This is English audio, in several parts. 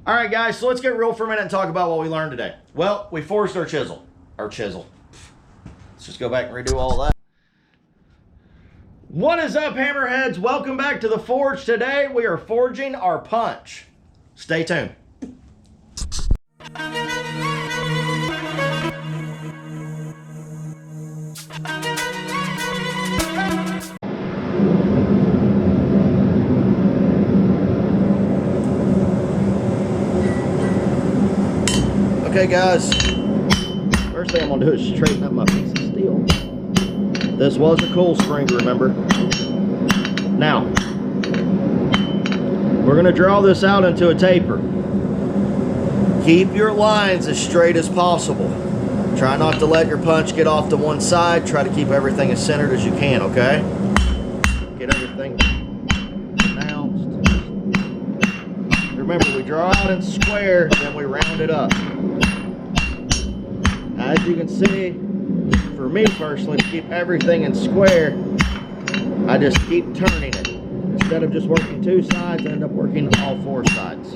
All right, guys, so let's get real for a minute and talk about what we learned today. Well, we forged our chisel. Let's just go back and redo all of that. What is up, Hammerheads? Welcome back to the forge. Today we are forging our punch. Stay tuned. Okay, guys, first thing I'm gonna do is straighten up my piece of steel. This was a coil spring, remember? Now, we're gonna draw this out into a taper. Keep your lines as straight as possible. Try not to let your punch get off to one side. Try to keep everything as centered as you can, okay? Get everything balanced. Remember, we draw out in square, then we round it up. As you can see, for me personally, to keep everything in square, I just keep turning it. Instead of just working two sides, I end up working all four sides.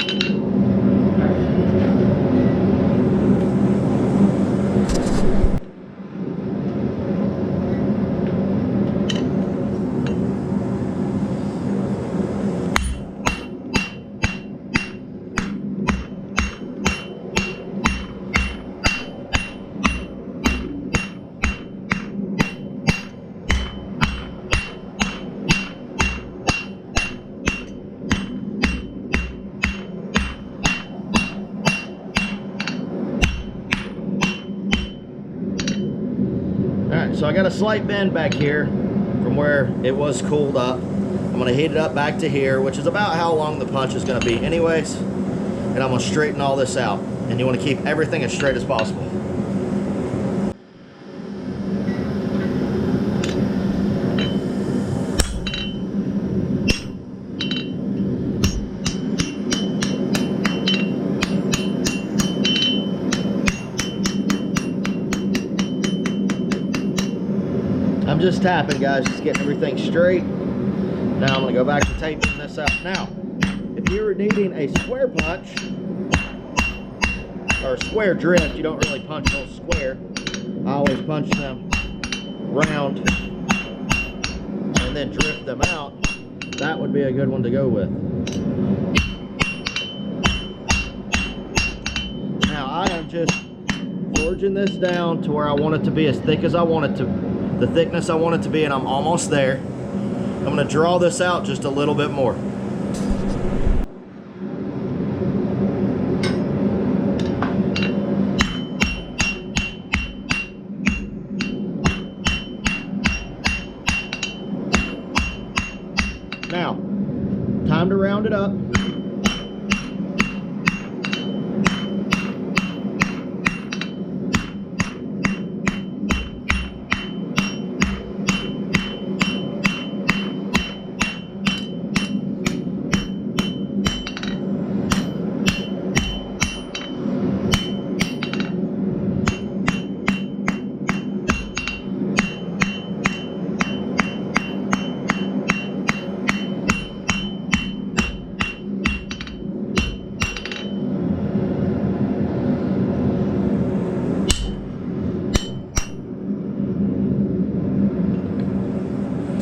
So I got a slight bend back here from where it was cooled up. I'm going to heat it up back to here, which is about how long the punch is going to be anyways. And I'm going to straighten all this out. And you want to keep everything as straight as possible. I'm just tapping, guys, just getting everything straight. Now I'm going to go back to taping this out. Now, if you're needing a square punch, or square drift, you don't really punch those square. I always punch them round and then drift them out. That would be a good one to go with. Now, I am just forging this down to where I want it to be as thick as I want it to, the thickness I want it to be, and I'm almost there. I'm going to draw this out just a little bit more. Now, time to round it up.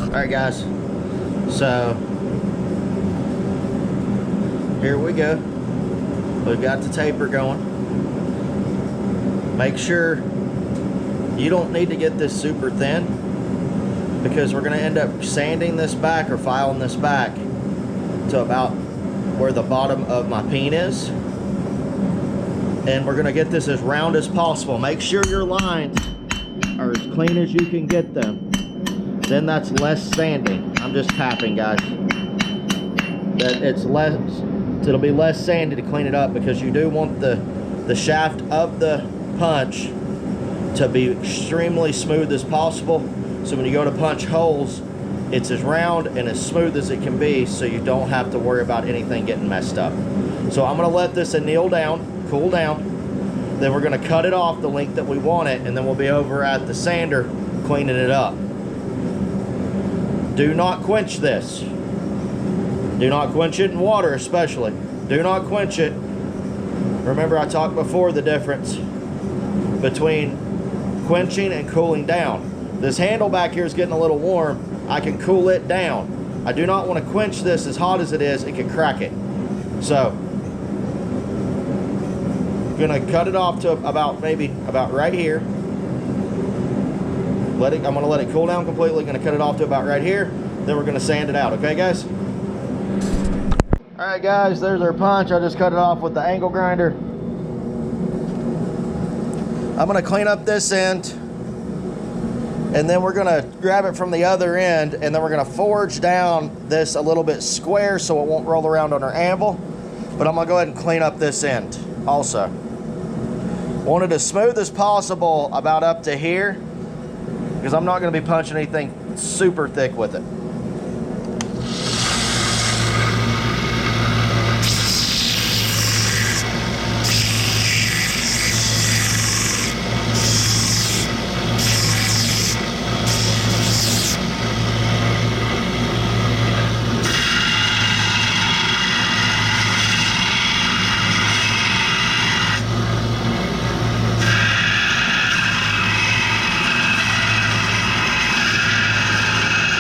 Alright, guys, so here we go. We've got the taper going. Make sure you don't need to get this super thin, because we're going to end up sanding this back or filing this back to about where the bottom of my peen is. And we're going to get this as round as possible. Make sure your lines are as clean as you can get them. Then that's less sanding. I'm just tapping, guys. That it's less, it'll be less sandy to clean it up, because you do want the shaft of the punch to be extremely smooth as possible. So when you go to punch holes, it's as round and as smooth as it can be, so you don't have to worry about anything getting messed up. So I'm gonna let this anneal down, cool down. Then we're gonna cut it off the length that we want it, and then we'll be over at the sander cleaning it up. Do not quench this. Do not quench it in water, especially. Do not quench it. Remember I talked before the difference between quenching and cooling down. This handle back here is getting a little warm. I can cool it down. I do not want to quench this as hot as it is. It can crack it. So, I'm gonna cut it off to maybe about right here. I'm gonna let it cool down completely. Gonna cut it off to about right here. Then we're gonna sand it out. Okay, guys? All right, guys. There's our punch. I just cut it off with the angle grinder. I'm gonna clean up this end, and then we're gonna grab it from the other end, and then we're gonna forge down this a little bit square so it won't roll around on our anvil. But I'm gonna go ahead and clean up this end also. Wanted as smooth as possible about up to here, because I'm not gonna be punching anything super thick with it.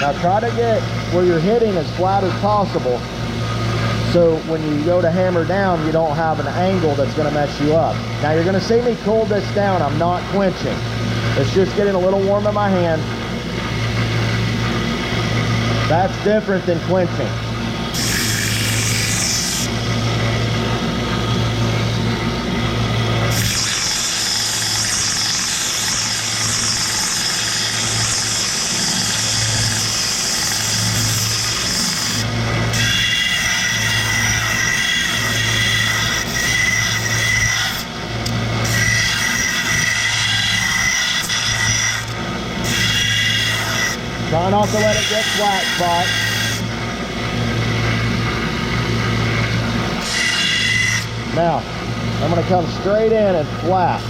Now try to get where you're hitting as flat as possible, so when you go to hammer down, you don't have an angle that's going to mess you up. Now you're going to see me cool this down. I'm not quenching. It's just getting a little warm in my hand. That's different than quenching. Try not to let it get flat spot. Now, I'm going to come straight in and flat.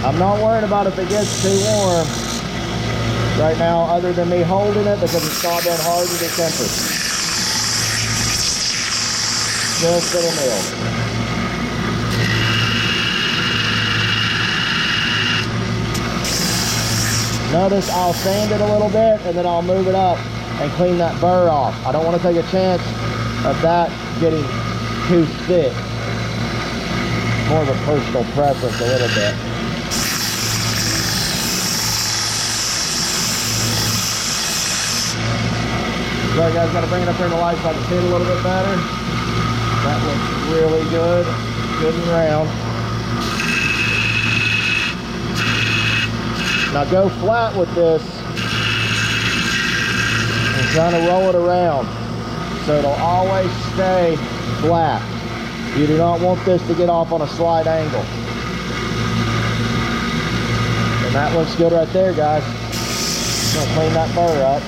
I'm not worried about if it gets too warm right now, other than me holding it because it's not that hard to temper. Just little nail. Notice I'll sand it a little bit and then I'll move it up and clean that burr off. I don't want to take a chance of that getting too thick. More of a personal preference a little bit. Alright guys, gotta bring it up there in the light so I can see it a little bit better. That looks really good. Good and round. Now go flat with this and kind of roll it around so it'll always stay flat. You do not want this to get off on a slight angle. And that looks good right there, guys. I'm gonna clean that burr up.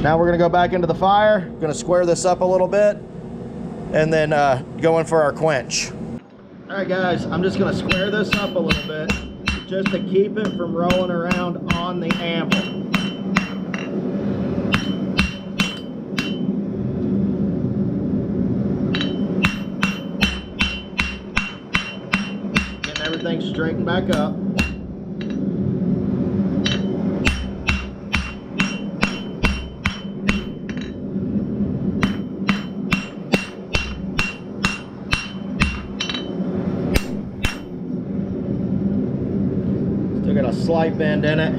Now we're gonna go back into the fire, gonna square this up a little bit, and then go in for our quench. All right guys, I'm just gonna square this up a little bit, just to keep it from rolling around on the anvil. Getting everything straightened back up. Got a slight bend in it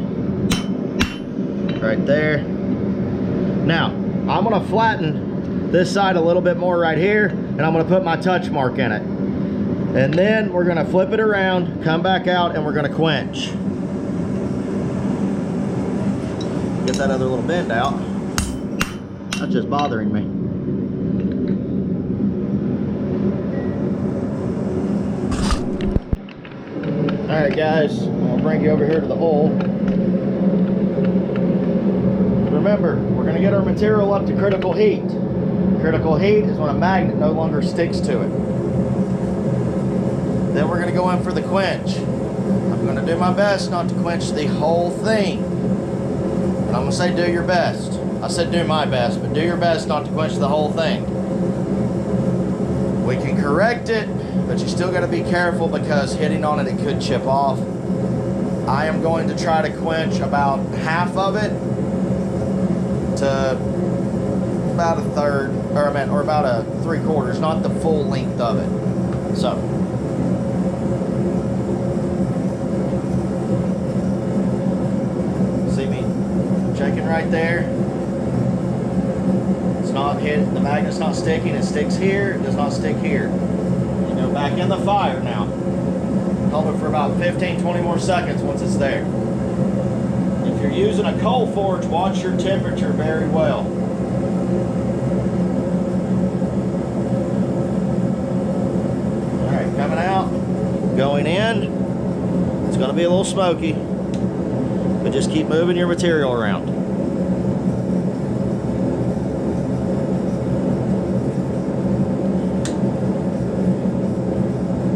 right there. Now I'm gonna flatten this side a little bit more right here, and I'm gonna put my touch mark in it, and then we're gonna flip it around, come back out, and we're gonna quench. Get that other little bend out. That's just bothering me. All right guys, I'll bring you over here to the hole. Remember, we're gonna get our material up to critical heat. Critical heat is when a magnet no longer sticks to it. Then we're gonna go in for the quench. I'm gonna do my best not to quench the whole thing. And I'm gonna say do your best. I said do my best, but do your best not to quench the whole thing. We can correct it, but you still gotta be careful because hitting on it, it could chip off. I am going to try to quench about half of it to about a third, or about a 3/4, not the full length of it. So. See me checking right there? It's not hit, the magnet's not sticking, it sticks here, it does not stick here. You go back in the fire now. Hold it for about 15-20 more seconds once it's there. If you're using a coal forge, watch your temperature very well. Alright, coming out, going in. It's going to be a little smoky, but just keep moving your material around.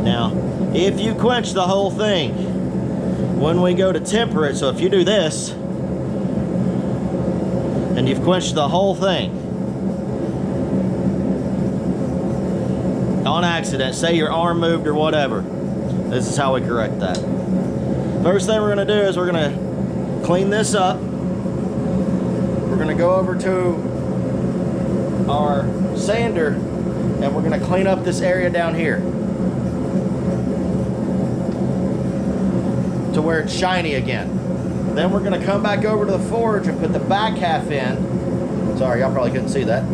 Now, if you quench the whole thing, when we go to temper it, so if you do this, and you've quenched the whole thing, on accident, say your arm moved or whatever, this is how we correct that. First thing we're gonna do is we're gonna clean this up. We're gonna go over to our sander and we're gonna clean up this area down here to where it's shiny again. Then we're gonna come back over to the forge and put the back half in. Sorry, y'all probably couldn't see that.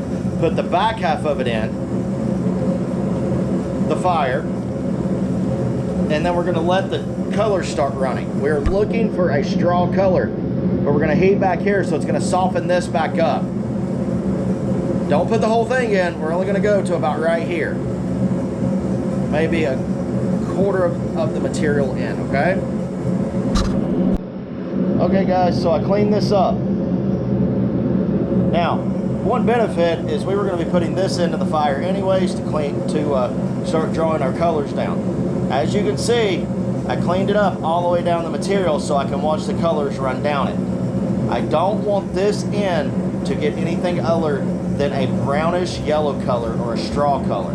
Put the back half of it in the fire, and then we're gonna let the color start running. We're looking for a straw color, but we're gonna heat back here so it's gonna soften this back up. Don't put the whole thing in, we're only gonna go to about right here. Maybe a quarter of the material in, okay? Okay guys, so I cleaned this up. Now, one benefit is we were going to be putting this into the fire anyways to start drawing our colors down. As you can see, I cleaned it up all the way down the material so I can watch the colors run down it. I don't want this in to get anything other than a brownish yellow color or a straw color.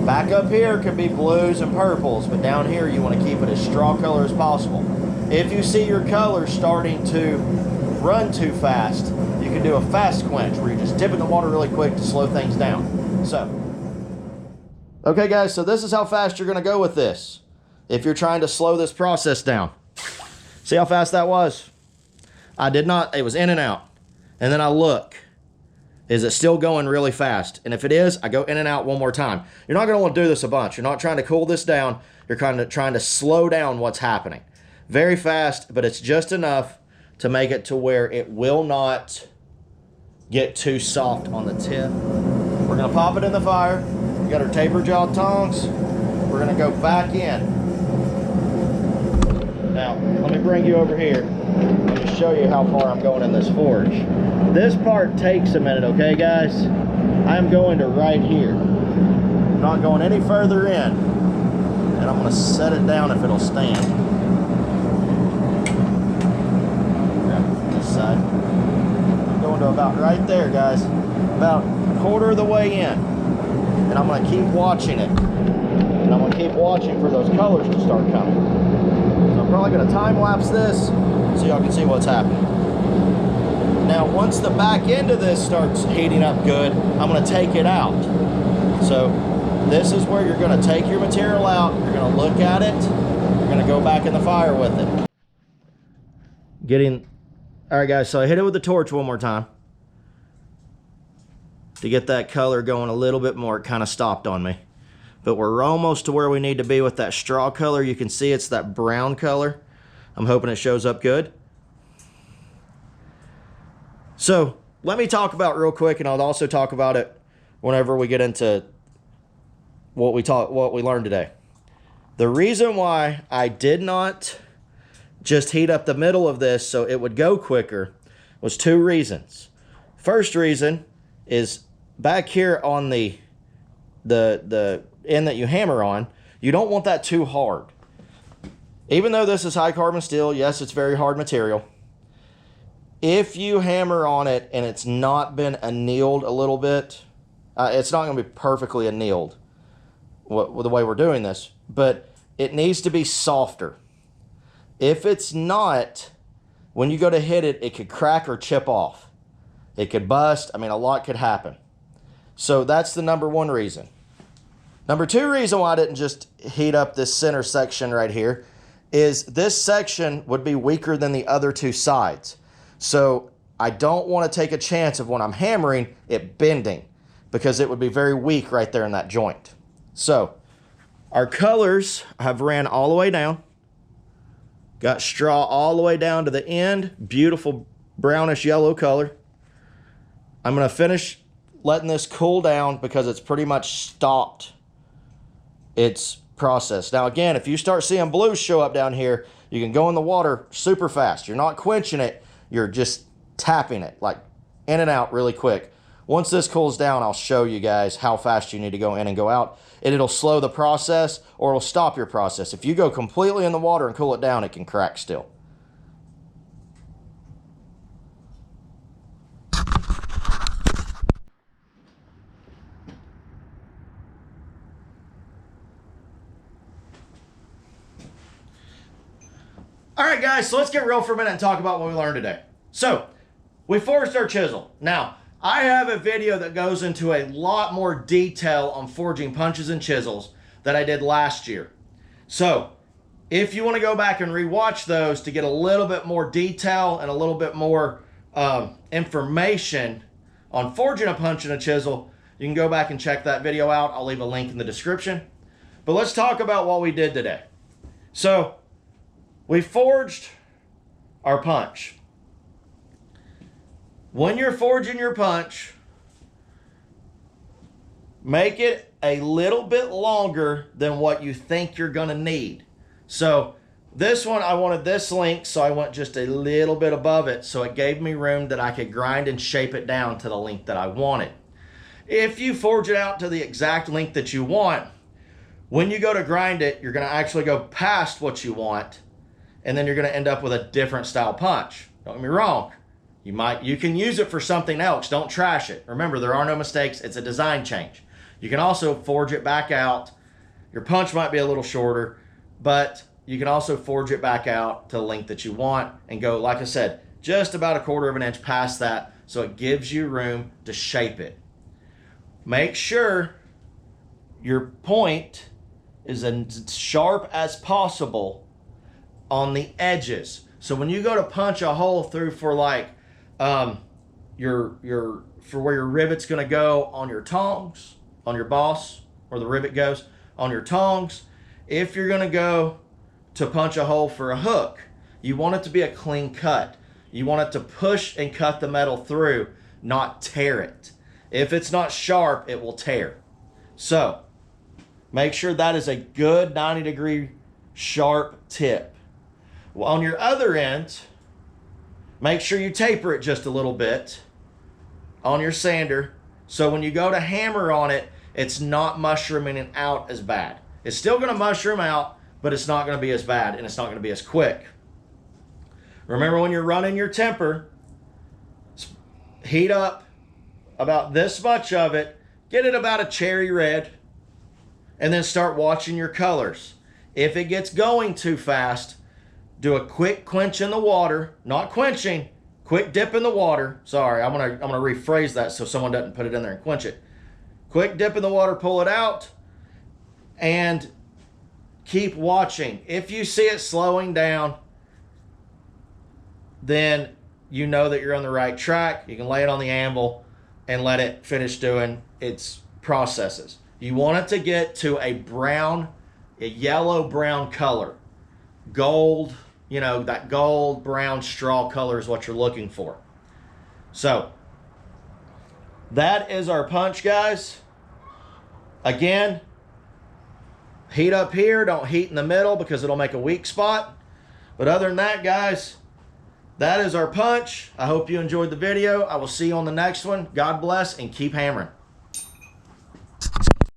Back up here could be blues and purples, but down here you want to keep it as straw color as possible. If you see your color starting to run too fast, you can do a fast quench where you just dip in the water really quick to slow things down. So, okay guys, so this is how fast you're gonna go with this if you're trying to slow this process down. See how fast that was? I did not, it was in and out. And then I look, is it still going really fast? And if it is, I go in and out one more time. You're not gonna wanna do this a bunch. You're not trying to cool this down. You're trying to slow down what's happening. Very fast, but it's just enough to make it to where it will not get too soft on the tip. We're gonna pop it in the fire. We got our taper jaw tongs. We're gonna go back in. Now, let me bring you over here. Let me show you how far I'm going in this forge. This part takes a minute, okay guys? I'm going to right here. I'm not going any further in. And I'm gonna set it down if it'll stand. Side. I'm going to about right there, guys. About a quarter of the way in. And I'm going to keep watching it. And I'm going to keep watching for those colors to start coming. So I'm probably going to time lapse this so y'all can see what's happening. Now, once the back end of this starts heating up good, I'm going to take it out. So this is where you're going to take your material out. You're going to look at it. You're going to go back in the fire with it. All right guys, so I hit it with the torch one more time to get that color going a little bit more. It kind of stopped on me, but we're almost to where we need to be with that straw color. You can see it's that brown color. I'm hoping it shows up good. So let me talk about real quick, and I'll also talk about it whenever we get into what we learned today. The reason why I did not just heat up the middle of this so it would go quicker was two reasons. First reason is back here on the end that you hammer on, You don't want that too hard. Even though this is high carbon steel, yes, it's very hard material. If you hammer on it and it's not been annealed a little bit, it's not going to be perfectly annealed the way we're doing this, but it needs to be softer. If it's not, when you go to hit it, it could crack or chip off. It could bust. I mean, a lot could happen. So that's the number one reason. Number two reason why I didn't just heat up this center section right here is this section would be weaker than the other two sides. So I don't want to take a chance of when I'm hammering it bending, because it would be very weak right there in that joint. So our colors have ran all the way down. Got straw all the way down to the end. Beautiful brownish yellow color. I'm going to finish letting this cool down because it's pretty much stopped its process. Now again, if you start seeing blues show up down here, you can go in the water super fast. You're not quenching it, you're just tapping it like in and out really quick. Once this cools down, I'll show you guys how fast you need to go in and go out. And it'll slow the process or it'll stop your process. If you go completely in the water and cool it down, it can crack still. All right, guys, so let's get real for a minute and talk about what we learned today. So, we forged our chisel. Now, I have a video that goes into a lot more detail on forging punches and chisels that I did last year. So, if you want to go back and rewatch those to get a little bit more detail and a little bit more information on forging a punch and a chisel, you can go back and check that video out. I'll leave a link in the description. But let's talk about what we did today. So, we forged our punch. When you're forging your punch, make it a little bit longer than what you think you're going to need. So this one, I wanted this length, so I went just a little bit above it, so it gave me room that I could grind and shape it down to the length that I wanted. If you forge it out to the exact length that you want, when you go to grind it, you're going to actually go past what you want, and then you're going to end up with a different style punch. Don't get me wrong. You can use it for something else. Don't trash it. Remember, there are no mistakes. It's a design change. You can also forge it back out. Your punch might be a little shorter, but you can also forge it back out to the length that you want and go, like I said, just about 1/4 of an inch past that, so it gives you room to shape it. Make sure your point is as sharp as possible on the edges. So when you go to punch a hole through for like for where your rivet's going to go on your tongs, on your boss, where the rivet goes on your tongs, if you're going to go to punch a hole for a hook, you want it to be a clean cut. You want it to push and cut the metal through, not tear it. If it's not sharp, it will tear. So make sure that is a good 90-degree sharp tip. Well, on your other end, make sure you taper it just a little bit on your sander, so when you go to hammer on it, it's not mushrooming out as bad. It's still going to mushroom out, but it's not going to be as bad, and it's not going to be as quick. Remember, when you're running your temper, heat up about this much of it, get it about a cherry red, and then start watching your colors. If it gets going too fast, do a quick quench in the water, not quenching, quick dip in the water. Sorry, I'm gonna rephrase that so someone doesn't put it in there and quench it. Quick dip in the water, pull it out, and keep watching. If you see it slowing down, then you know that you're on the right track. You can lay it on the anvil and let it finish doing its processes. You want it to get to a yellow-brown color. Gold, you know, that gold brown straw color is what you're looking for. So that is our punch, guys. Again, heat up here, don't heat in the middle because it'll make a weak spot. But other than that, guys, that is our punch. I hope you enjoyed the video. I will see you on the next one. God bless and keep hammering.